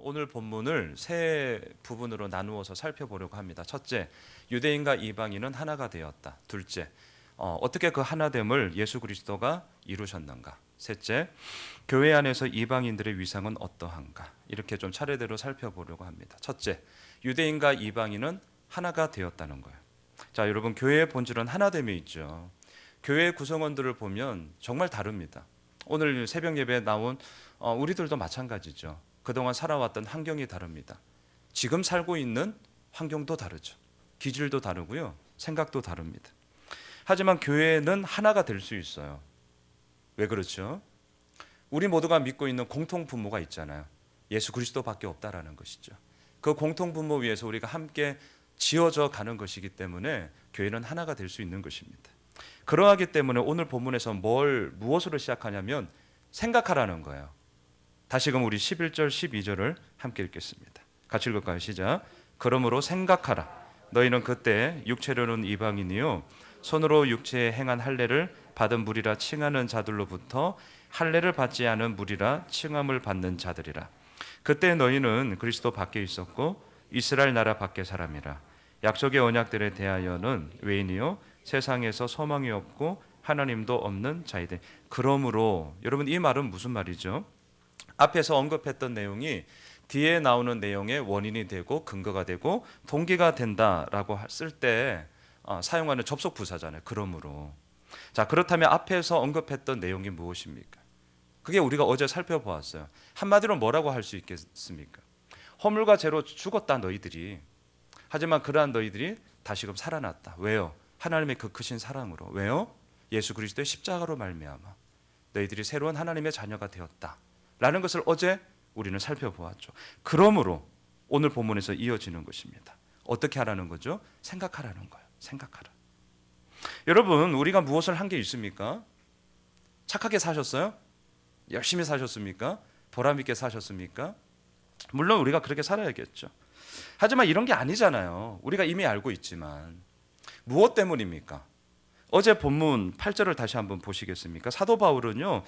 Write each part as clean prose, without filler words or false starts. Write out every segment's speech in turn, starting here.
오늘 본문을 세 부분으로 나누어서 살펴보려고 합니다. 첫째, 유대인과 이방인은 하나가 되었다. 둘째, 어떻게 그 하나됨을 예수 그리스도가 이루셨는가. 셋째, 교회 안에서 이방인들의 위상은 어떠한가. 이렇게 좀 차례대로 살펴보려고 합니다. 첫째, 유대인과 이방인은 하나가 되었다는 거예요. 자, 여러분, 교회의 본질은 하나됨이 있죠. 교회 구성원들을 보면 정말 다릅니다. 오늘 새벽 예배에 나온 우리들도 마찬가지죠. 그동안 살아왔던 환경이 다릅니다. 지금 살고 있는 환경도 다르죠. 기질도 다르고요. 생각도 다릅니다. 하지만 교회는 하나가 될 수 있어요. 왜 그렇죠? 우리 모두가 믿고 있는 공통 분모가 있잖아요. 예수 그리스도밖에 없다라는 것이죠. 그 공통 분모 위에서 우리가 함께 지어져 가는 것이기 때문에 교회는 하나가 될 수 있는 것입니다. 그러하기 때문에 오늘 본문에서 무엇으로 시작하냐면 생각하라는 거예요. 다시금 우리 11절 12절을 함께 읽겠습니다. 같이 읽을까요? 시작. 그러므로 생각하라. 너희는 그때 육체로는 이방인이요 손으로 육체에 행한 할례를 받은 무리라 칭하는 자들로부터 할례를 받지 않은 무리라 칭함을 받는 자들이라. 그때 너희는 그리스도 밖에 있었고 이스라엘 나라 밖의 사람이라. 약속의 언약들에 대하여는 외인이요 세상에서 소망이 없고 하나님도 없는 자이되. 그러므로 여러분, 이 말은 무슨 말이죠? 앞에서 언급했던 내용이 뒤에 나오는 내용의 원인이 되고 근거가 되고 동기가 된다라고 쓸 때 사용하는 접속 부사잖아요. 그러므로. 자, 그렇다면 앞에서 언급했던 내용이 무엇입니까? 그게 우리가 어제 살펴보았어요. 한마디로 뭐라고 할 수 있겠습니까? 허물과 죄로 죽었다 너희들이. 하지만 그러한 너희들이 다시금 살아났다. 왜요? 하나님의 그 크신 사랑으로. 왜요? 예수 그리스도의 십자가로 말미암아 너희들이 새로운 하나님의 자녀가 되었다 라는 것을 어제 우리는 살펴보았죠. 그러므로 오늘 본문에서 이어지는 것입니다. 어떻게 하라는 거죠? 생각하라는 거예요. 생각하라. 여러분, 우리가 무엇을 한 게 있습니까? 착하게 사셨어요? 열심히 사셨습니까? 보람 있게 사셨습니까? 물론 우리가 그렇게 살아야겠죠. 하지만 이런 게 아니잖아요. 우리가 이미 알고 있지만. 무엇 때문입니까? 어제 본문 8절을 다시 한번 보시겠습니까? 사도 바울은요,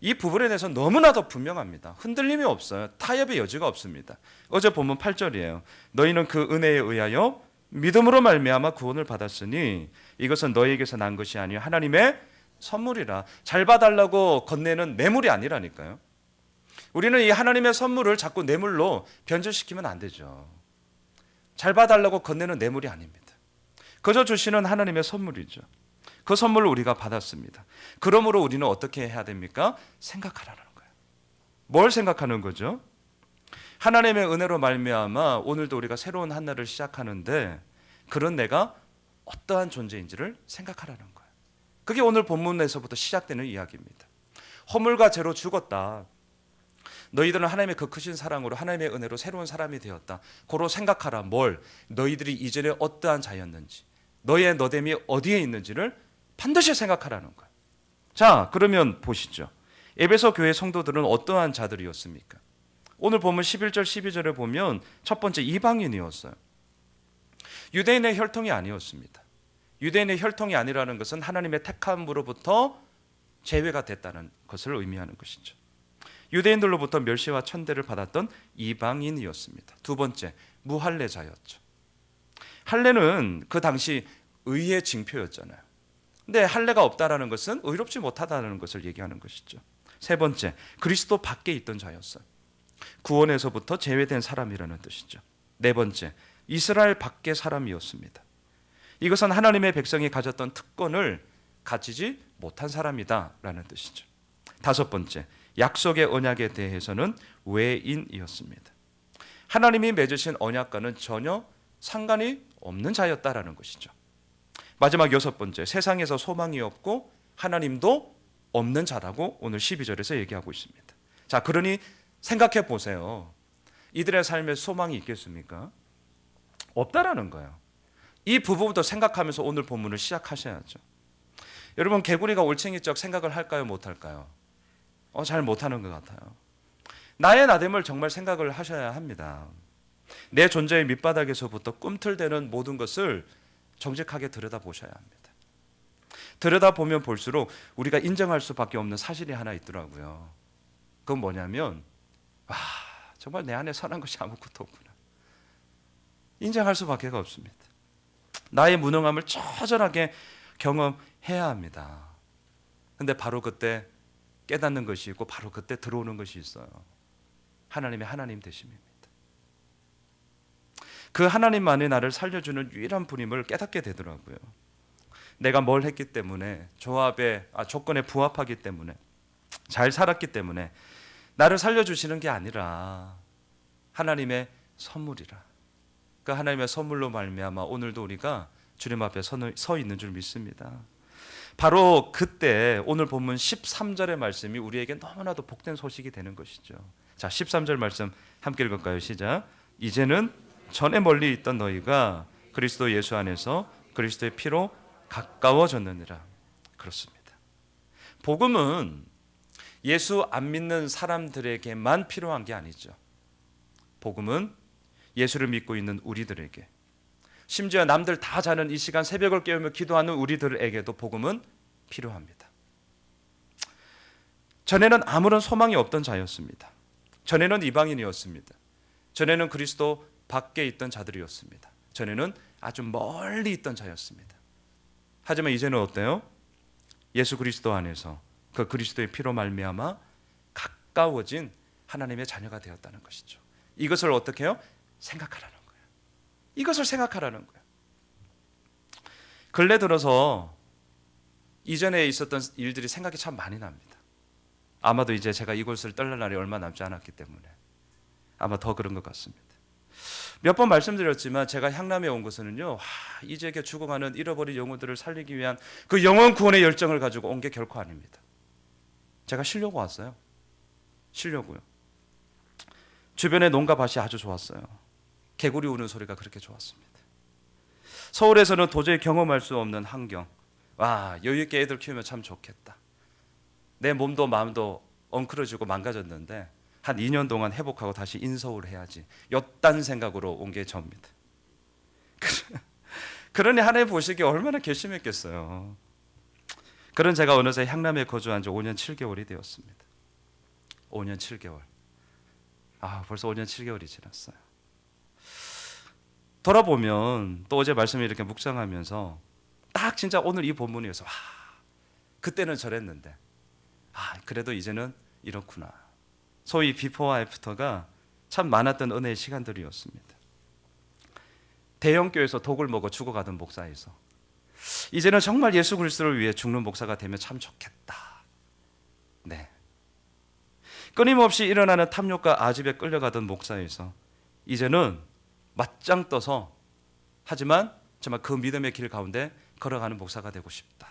이 부분에 대해서 너무나도 분명합니다. 흔들림이 없어요. 타협의 여지가 없습니다. 어제 본문 8절이에요. 너희는 그 은혜에 의하여 믿음으로 말미암아 구원을 받았으니 이것은 너희에게서 난 것이 아니요 하나님의 선물이라. 잘 봐달라고 건네는 뇌물이 아니라니까요. 우리는 이 하나님의 선물을 자꾸 뇌물로 변질시키면 안 되죠. 잘 봐달라고 건네는 뇌물이 아닙니다. 그저 주시는 하나님의 선물이죠. 그 선물을 우리가 받았습니다. 그러므로 우리는 어떻게 해야 됩니까? 생각하라는 거예요. 뭘 생각하는 거죠? 하나님의 은혜로 말미암아 오늘도 우리가 새로운 한 날을 시작하는데 그런 내가 어떠한 존재인지를 생각하라는 거예요. 그게 오늘 본문에서부터 시작되는 이야기입니다. 허물과 죄로 죽었다. 너희들은 하나님의 그 크신 사랑으로 하나님의 은혜로 새로운 사람이 되었다. 고로 생각하라. 뭘? 너희들이 이전에 어떠한 자였는지, 너의 너됨이 어디에 있는지를 반드시 생각하라는 거예요. 자, 그러면 보시죠. 에베소 교회 성도들은 어떠한 자들이었습니까? 오늘 보면 11절 12절에 보면 첫 번째 이방인이었어요. 유대인의 혈통이 아니었습니다. 유대인의 혈통이 아니라는 것은 하나님의 택함으로부터 제외가 됐다는 것을 의미하는 것이죠. 유대인들로부터 멸시와 천대를 받았던 이방인이었습니다. 두 번째, 무할례자였죠. 할례는 그 당시 의의 징표였잖아요. 근데 할례가 없다라는 것은 의롭지 못하다는 것을 얘기하는 것이죠. 세 번째, 그리스도 밖에 있던 자였어요. 구원에서부터 제외된 사람이라는 뜻이죠. 네 번째, 이스라엘 밖의 사람이었습니다. 이것은 하나님의 백성이 가졌던 특권을 가지지 못한 사람이다라는 뜻이죠. 다섯 번째, 약속의 언약에 대해서는 외인이었습니다. 하나님이 맺으신 언약과는 전혀 상관이 없는 자였다라는 것이죠. 마지막 여섯 번째, 세상에서 소망이 없고 하나님도 없는 자라고 오늘 12절에서 얘기하고 있습니다. 자, 그러니 생각해 보세요. 이들의 삶에 소망이 있겠습니까? 없다라는 거예요. 이 부분부터 생각하면서 오늘 본문을 시작하셔야죠. 여러분, 개구리가 올챙이적 생각을 할까요? 못할까요? 잘 못하는 것 같아요. 나의 나됨을 정말 생각을 하셔야 합니다. 내 존재의 밑바닥에서부터 꿈틀대는 모든 것을 정직하게 들여다보셔야 합니다. 들여다보면 볼수록 우리가 인정할 수밖에 없는 사실이 하나 있더라고요. 그건 뭐냐면 정말 내 안에 선한 것이 아무것도 없구나. 인정할 수밖에 없습니다. 나의 무능함을 처절하게 경험해야 합니다. 근데 바로 그때 깨닫는 것이 있고 바로 그때 들어오는 것이 있어요. 하나님의 하나님 되심입니다. 그 하나님만이 나를 살려주는 유일한 분임을 깨닫게 되더라고요. 내가 뭘 했기 때문에 조건에 부합하기 때문에 잘 살았기 때문에 나를 살려주시는 게 아니라 하나님의 선물이라. 그 하나님의 선물로 말미암아 오늘도 우리가 주님 앞에 서 있는 줄 믿습니다. 바로 그때 오늘 본문 13절의 말씀이 우리에게 너무나도 복된 소식이 되는 것이죠. 자, 13절 말씀 함께 읽을까요? 시작. 이제는 전에 멀리 있던 너희가 그리스도 예수 안에서 그리스도의 피로 가까워졌느니라. 그렇습니다. 복음은 예수 안 믿는 사람들에게만 필요한 게 아니죠. 복음은 예수를 믿고 있는 우리들에게, 심지어 남들 다 자는 이 시간 새벽을 깨우며 기도하는 우리들에게도 복음은 필요합니다. 전에는 아무런 소망이 없던 자였습니다. 전에는 이방인이었습니다. 전에는 그리스도 밖에 있던 자들이었습니다. 전에는 아주 멀리 있던 자였습니다. 하지만 이제는 어때요? 예수 그리스도 안에서 그 그리스도의 피로 말미암아 가까워진 하나님의 자녀가 되었다는 것이죠. 이것을 어떻게 해요? 생각하라는 거예요. 이것을 생각하라는 거예요. 근래 들어서 이전에 있었던 일들이 생각이 참 많이 납니다. 아마도 이제 제가 이곳을 떠날 날이 얼마 남지 않았기 때문에 아마 더 그런 것 같습니다. 몇 번 말씀드렸지만 제가 향남에 온 것은요, 이제 죽어가는 잃어버린 영혼들을 살리기 위한 그 영혼 구원의 열정을 가지고 온 게 결코 아닙니다. 제가 쉬려고 왔어요. 쉬려고요. 주변에 농가 밭이 아주 좋았어요. 개구리 우는 소리가 그렇게 좋았습니다. 서울에서는 도저히 경험할 수 없는 환경. 여유 있게 애들 키우면 참 좋겠다. 내 몸도 마음도 엉클어지고 망가졌는데 한 2년 동안 회복하고 다시 인서울 해야지. 요딴 생각으로 온 게 저입니다. 그러니 하나님 보시기에 얼마나 괘씸했겠어요. 그런 제가 어느새 향남에 거주한 지 5년 7개월이 되었습니다. 5년 7개월. 벌써 5년 7개월이 지났어요. 돌아보면 또 어제 말씀을 이렇게 묵상하면서 딱 진짜 오늘 이 본문이어서 그때는 저랬는데 그래도 이제는 이렇구나. 소위 비포와 애프터가 참 많았던 은혜의 시간들이었습니다. 대형 교회에서 독을 먹어 죽어가던 목사에서 이제는 정말 예수 그리스도를 위해 죽는 목사가 되면 참 좋겠다. 네. 끊임없이 일어나는 탐욕과 아집에 끌려가던 목사에서 이제는 맞짱 떠서 하지만 정말 그 믿음의 길 가운데 걸어가는 목사가 되고 싶다.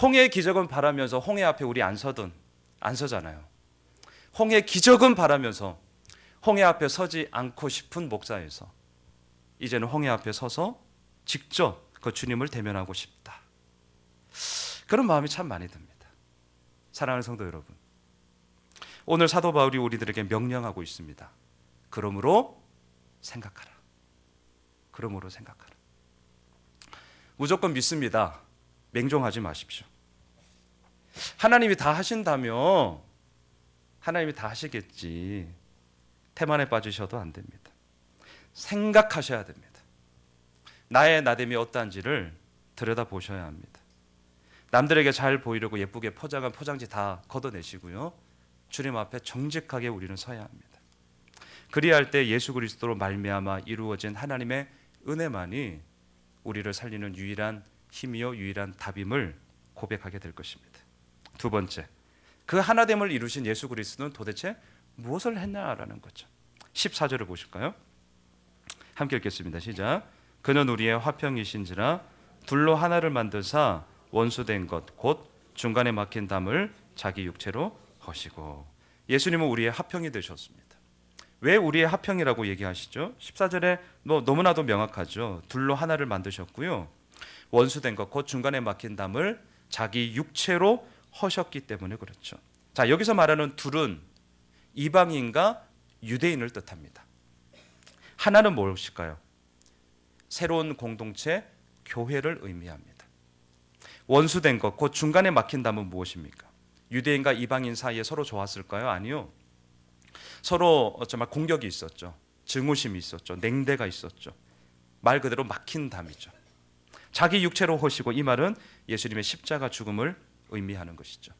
홍해의 기적은 바라면서 홍해 앞에 우리 안 서잖아요. 홍해의 기적은 바라면서 홍해 앞에 서지 않고 싶은 목사에서 이제는 홍해 앞에 서서 직접 그 주님을 대면하고 싶다. 그런 마음이 참 많이 듭니다. 사랑하는 성도 여러분, 오늘 사도 바울이 우리들에게 명령하고 있습니다. 그러므로 생각하라. 그러므로 생각하라. 무조건 믿습니다. 맹종하지 마십시오. 하나님이 다 하신다며 하나님이 다 하시겠지. 태만에 빠지셔도 안 됩니다. 생각하셔야 됩니다. 나의 나됨이 어떠한지를 들여다보셔야 합니다. 남들에게 잘 보이려고 예쁘게 포장한 포장지 다 걷어내시고요. 주님 앞에 정직하게 우리는 서야 합니다. 그리할 때 예수 그리스도로 말미암아 이루어진 하나님의 은혜만이 우리를 살리는 유일한 힘이요 유일한 답임을 고백하게 될 것입니다. 두 번째, 그 하나됨을 이루신 예수 그리스도는 도대체 무엇을 했냐라는 거죠. 14절을 보실까요? 함께 읽겠습니다. 시작. 그는 우리의 화평이신지라 둘로 하나를 만드사 원수된 것 곧 중간에 막힌 담을 자기 육체로 허시고. 예수님은 우리의 화평이 되셨습니다. 왜 우리의 화평이라고 얘기하시죠? 14절에 너무나도 명확하죠. 둘로 하나를 만드셨고요. 원수된 것 곧 중간에 막힌 담을 자기 육체로 허셨기 때문에 그렇죠. 자, 여기서 말하는 둘은 이방인과 유대인을 뜻합니다. 하나는 무엇일까요? 새로운 공동체, 교회를 의미합니다. 원수된 것, 곧 중간에 막힌 담은 무엇입니까? 유대인과 이방인 사이에 서로 좋았을까요? 아니요. 서로 정말 공격이 있었죠. 증오심이 있었죠. 냉대가 있었죠. 말 그대로 막힌 담이죠. 자기 육체로 오시고, 이 말은 예수님의 십자가 죽음을 의미하는 것이죠.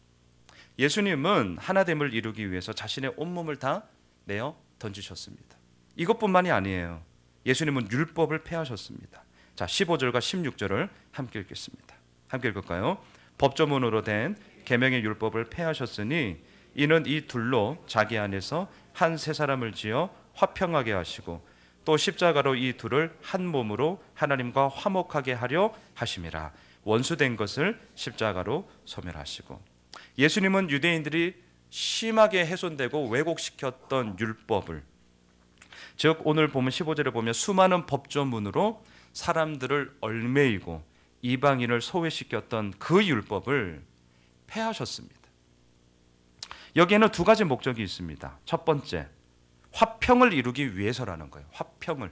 예수님은 하나됨을 이루기 위해서 자신의 온몸을 다 내어 던지셨습니다. 이것뿐만이 아니에요. 예수님은 율법을 폐하셨습니다. 자, 15절과 16절을 함께 읽겠습니다. 함께 읽을까요? 법조문으로 된 계명의 율법을 폐하셨으니 이는 이 둘로 자기 안에서 한 세 사람을 지어 화평하게 하시고 또 십자가로 이 둘을 한 몸으로 하나님과 화목하게 하려 하심이라. 원수된 것을 십자가로 소멸하시고. 예수님은 유대인들이 심하게 훼손되고 왜곡시켰던 율법을, 즉 오늘 보면 15절에 보면 수많은 법조문으로 사람들을 얽매이고 이방인을 소외시켰던 그 율법을 폐하셨습니다. 여기에는 두 가지 목적이 있습니다. 첫 번째, 화평을 이루기 위해서라는 거예요. 화평을.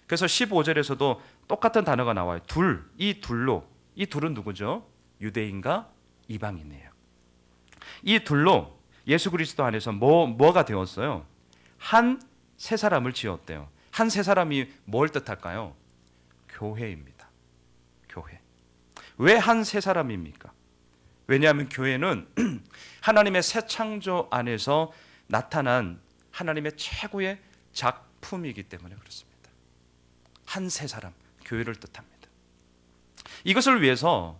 그래서 15절에서도 똑같은 단어가 나와요. 둘, 이 둘로. 이 둘은 누구죠? 유대인과 이방인이에요. 이 둘로 예수 그리스도 안에서 뭐가 되었어요? 한 세 사람을 지었대요. 한 세 사람이 뭘 뜻할까요? 교회입니다. 교회. 왜 한 세 사람입니까? 왜냐하면 교회는 하나님의 새 창조 안에서 나타난 하나님의 최고의 작품이기 때문에 그렇습니다. 한 세 사람, 교회를 뜻합니다. 이것을 위해서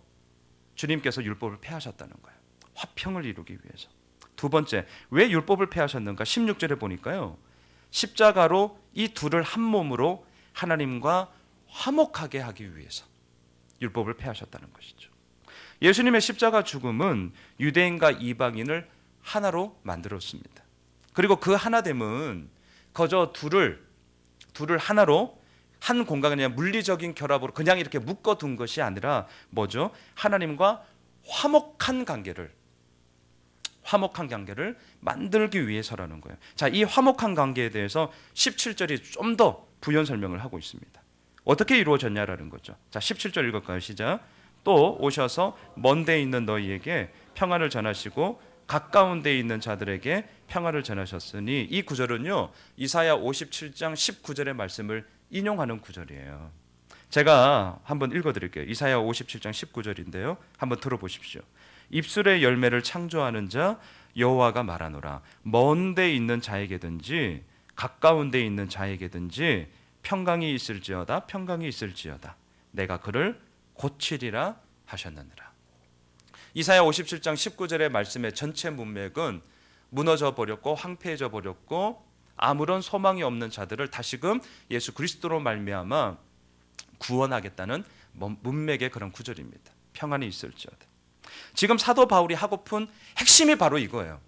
주님께서 율법을 폐하셨다는 거예요. 화평을 이루기 위해서. 두 번째, 왜 율법을 폐하셨는가? 16절에 보니까요, 십자가로 이 둘을 한 몸으로 하나님과 화목하게 하기 위해서 율법을 폐하셨다는 것이죠. 예수님의 십자가 죽음은 유대인과 이방인을 하나로 만들었습니다. 그리고 그 하나됨은 그저 둘을 하나로 한 공간에 그냥 물리적인 결합으로 그냥 이렇게 묶어둔 것이 아니라 뭐죠? 하나님과 화목한 관계를 만들기 위해서라는 거예요. 자, 이 화목한 관계에 대해서 17절이 좀 더 부연 설명을 하고 있습니다. 어떻게 이루어졌냐라는 거죠. 자, 17절 읽을까요? 시작. 또 오셔서 먼 데 있는 너희에게 평안을 전하시고 가까운 데 있는 자들에게 평안을 전하셨으니, 이 구절은요, 이사야 57장 19절의 말씀을 인용하는 구절이에요. 제가 한번 읽어드릴게요. 이사야 57장 19절인데요. 한번 들어보십시오. 입술의 열매를 창조하는 자 여호와가 말하노라. 먼 데 있는 자에게든지 가까운 데 있는 자에게든지 평강이 있을지어다. 내가 그를 고치리라 하셨느니라. 이사야 57장 19절의 말씀의 전체 문맥은 무너져 버렸고 황폐해져 버렸고 아무런 소망이 없는 자들을 다시금 예수 그리스도로 말미암아 구원하겠다는 문맥의 그런 구절입니다. 평안이 있을지어다. 지금 사도 바울이 하고픈 핵심이 바로 이거예요.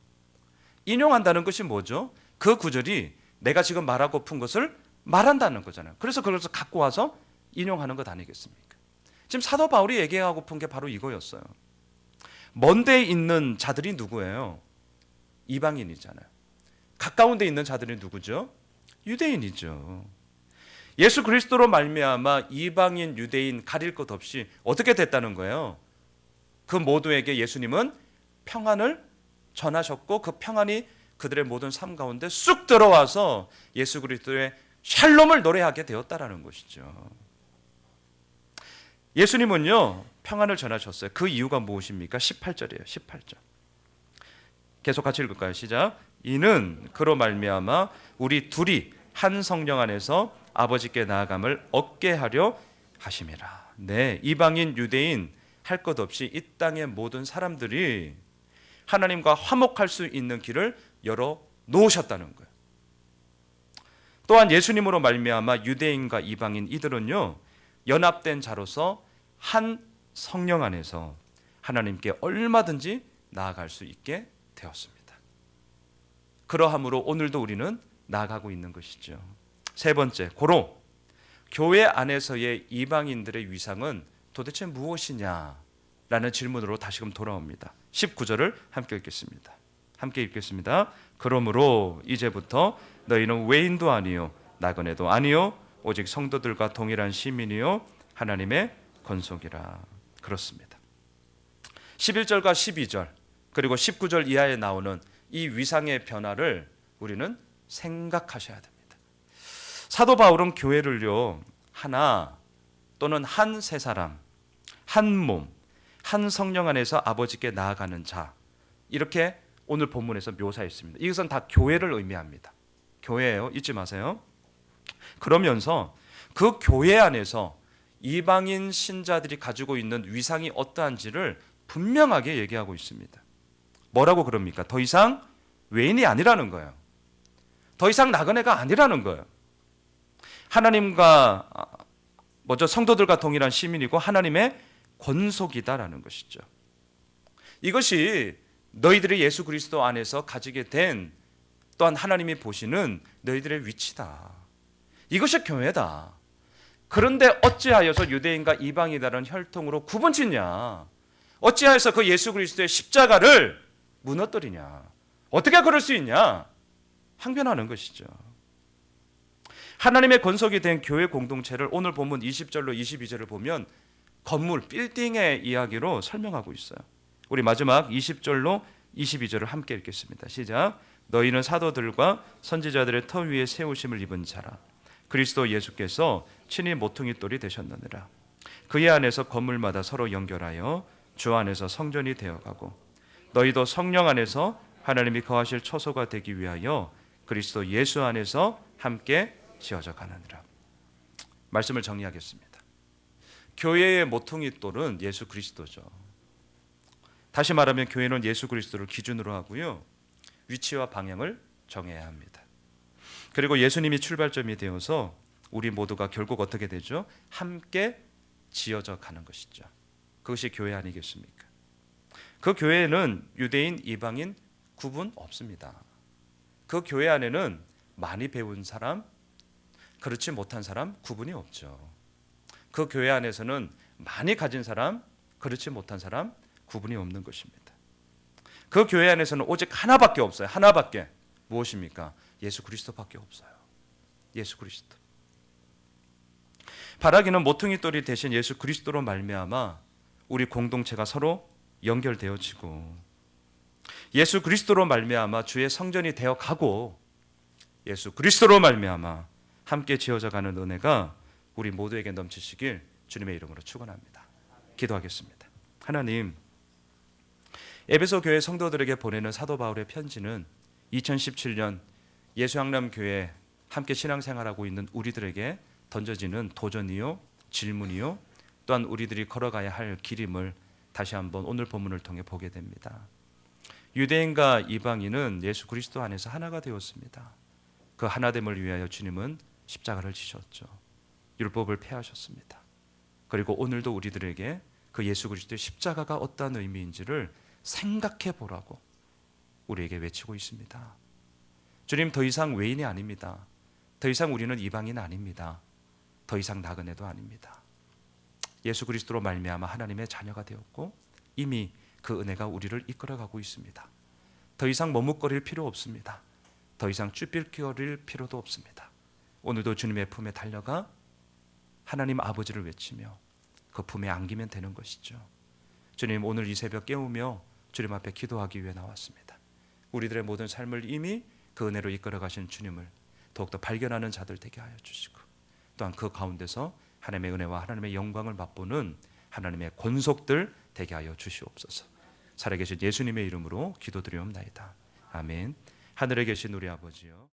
인용한다는 것이 뭐죠? 그 구절이 내가 지금 말하고픈 것을 말한다는 거잖아요. 그래서 그것을 갖고 와서 인용하는 것 아니겠습니까? 지금 사도 바울이 얘기하고픈 게 바로 이거였어요. 먼 데에 있는 자들이 누구예요? 이방인이잖아요. 가까운 데 있는 자들이 누구죠? 유대인이죠. 예수 그리스도로 말미암아 이방인, 유대인 가릴 것 없이 어떻게 됐다는 거예요? 그 모두에게 예수님은 평안을 전하셨고 그 평안이 그들의 모든 삶 가운데 쑥 들어와서 예수 그리스도의 샬롬을 노래하게 되었다라는 것이죠. 예수님은요, 평안을 전하셨어요. 그 이유가 무엇입니까? 18절이에요. 18절. 계속 같이 읽을까요? 시작. 이는 그로 말미암아 우리 둘이 한 성령 안에서 아버지께 나아감을 얻게 하려 하심이라. 네, 이방인, 유대인 할 것 없이 이 땅의 모든 사람들이 하나님과 화목할 수 있는 길을 열어 놓으셨다는 거예요. 또한 예수님으로 말미암아 유대인과 이방인 이들은요, 연합된 자로서 한 성령 안에서 하나님께 얼마든지 나아갈 수 있게 되었습니다. 그러함으로 오늘도 우리는 나아가고 있는 것이죠. 세 번째, 고로 교회 안에서의 이방인들의 위상은 도대체 무엇이냐라는 질문으로 다시금 돌아옵니다. 19절을 함께 읽겠습니다. 그러므로 이제부터 너희는 외인도 아니요 나그네도 아니요 오직 성도들과 동일한 시민이요 하나님의 권속이라. 그렇습니다. 11절과 12절 그리고 19절 이하에 나오는 이 위상의 변화를 우리는 생각하셔야 됩니다. 사도 바울은 교회를요, 하나 또는 한 세 사람, 한 몸, 한 성령 안에서 아버지께 나아가는 자, 이렇게 오늘 본문에서 묘사했습니다. 이것은 다 교회를 의미합니다. 교회예요. 잊지 마세요. 그러면서 그 교회 안에서 이방인 신자들이 가지고 있는 위상이 어떠한지를 분명하게 얘기하고 있습니다. 뭐라고 그럽니까? 더 이상 외인이 아니라는 거예요. 더 이상 나그네가 아니라는 거예요. 하나님과 먼저 성도들과 동일한 시민이고 하나님의 권속이다라는 것이죠. 이것이 너희들이 예수 그리스도 안에서 가지게 된 또한 하나님이 보시는 너희들의 위치다. 이것이 교회다. 그런데 어찌하여서 유대인과 이방인이라는 혈통으로 구분짓냐? 어찌하여서 그 예수 그리스도의 십자가를 무너뜨리냐? 어떻게 그럴 수 있냐? 항변하는 것이죠. 하나님의 권속이 된 교회 공동체를 오늘 본문 20절로 22절을 보면 건물, 빌딩의 이야기로 설명하고 있어요. 우리 마지막 20절로 22절을 함께 읽겠습니다. 시작. 너희는 사도들과 선지자들의 터 위에 세우심을 입은 자라. 그리스도 예수께서 친히 모퉁이 돌이 되셨느니라. 그의 안에서 건물마다 서로 연결하여 주 안에서 성전이 되어가고 너희도 성령 안에서 하나님이 거하실 처소가 되기 위하여 그리스도 예수 안에서 함께 지어져 가느니라. 말씀을 정리하겠습니다. 교회의 모퉁이 돌은 예수 그리스도죠. 다시 말하면 교회는 예수 그리스도를 기준으로 하고요, 위치와 방향을 정해야 합니다. 그리고 예수님이 출발점이 되어서 우리 모두가 결국 어떻게 되죠? 함께 지어져 가는 것이죠. 그것이 교회 아니겠습니까? 그 교회에는 유대인, 이방인 구분 없습니다. 그 교회 안에는 많이 배운 사람, 그렇지 못한 사람 구분이 없죠. 그 교회 안에서는 많이 가진 사람, 그렇지 못한 사람 구분이 없는 것입니다. 그 교회 안에서는 오직 하나밖에 없어요. 하나밖에. 무엇입니까? 예수 그리스도밖에 없어요. 예수 그리스도. 바라기는 모퉁이 돌이 대신 예수 그리스도로 말미암아 우리 공동체가 서로 연결되어지고 예수 그리스도로 말미암아 주의 성전이 되어 가고 예수 그리스도로 말미암아 함께 지어져 가는 은혜가 우리 모두에게 넘치시길 주님의 이름으로 축원합니다. 기도하겠습니다. 하나님, 에베소 교회 성도들에게 보내는 사도 바울의 편지는 2017년 예수향람교회 함께 신앙생활하고 있는 우리들에게 던져지는 도전이요, 질문이요, 또한 우리들이 걸어가야 할 길임을 다시 한번 오늘 본문을 통해 보게 됩니다. 유대인과 이방인은 예수 그리스도 안에서 하나가 되었습니다. 그 하나됨을 위하여 주님은 십자가를 지셨죠. 율법을 폐하셨습니다. 그리고 오늘도 우리들에게 그 예수 그리스도의 십자가가 어떤 의미인지를 생각해 보라고 우리에게 외치고 있습니다. 주님, 더 이상 외인이 아닙니다. 더 이상 우리는 이방인 아닙니다. 더 이상 나그네도 아닙니다. 예수 그리스도로 말미암아 하나님의 자녀가 되었고 이미 그 은혜가 우리를 이끌어가고 있습니다. 더 이상 머뭇거릴 필요 없습니다. 더 이상 쭈삣거릴 필요도 없습니다. 오늘도 주님의 품에 달려가 하나님 아버지를 외치며 그 품에 안기면 되는 것이죠. 주님, 오늘 이 새벽 깨우며 주님 앞에 기도하기 위해 나왔습니다. 우리들의 모든 삶을 이미 그 은혜로 이끌어 가신 주님을 더욱더 발견하는 자들 되게 하여 주시고 또한 그 가운데서 하나님의 은혜와 하나님의 영광을 맛보는 하나님의 권속들 되게 하여 주시옵소서. 살아계신 예수님의 이름으로 기도드리옵나이다. 아멘. 하늘에 계신 우리 아버지요,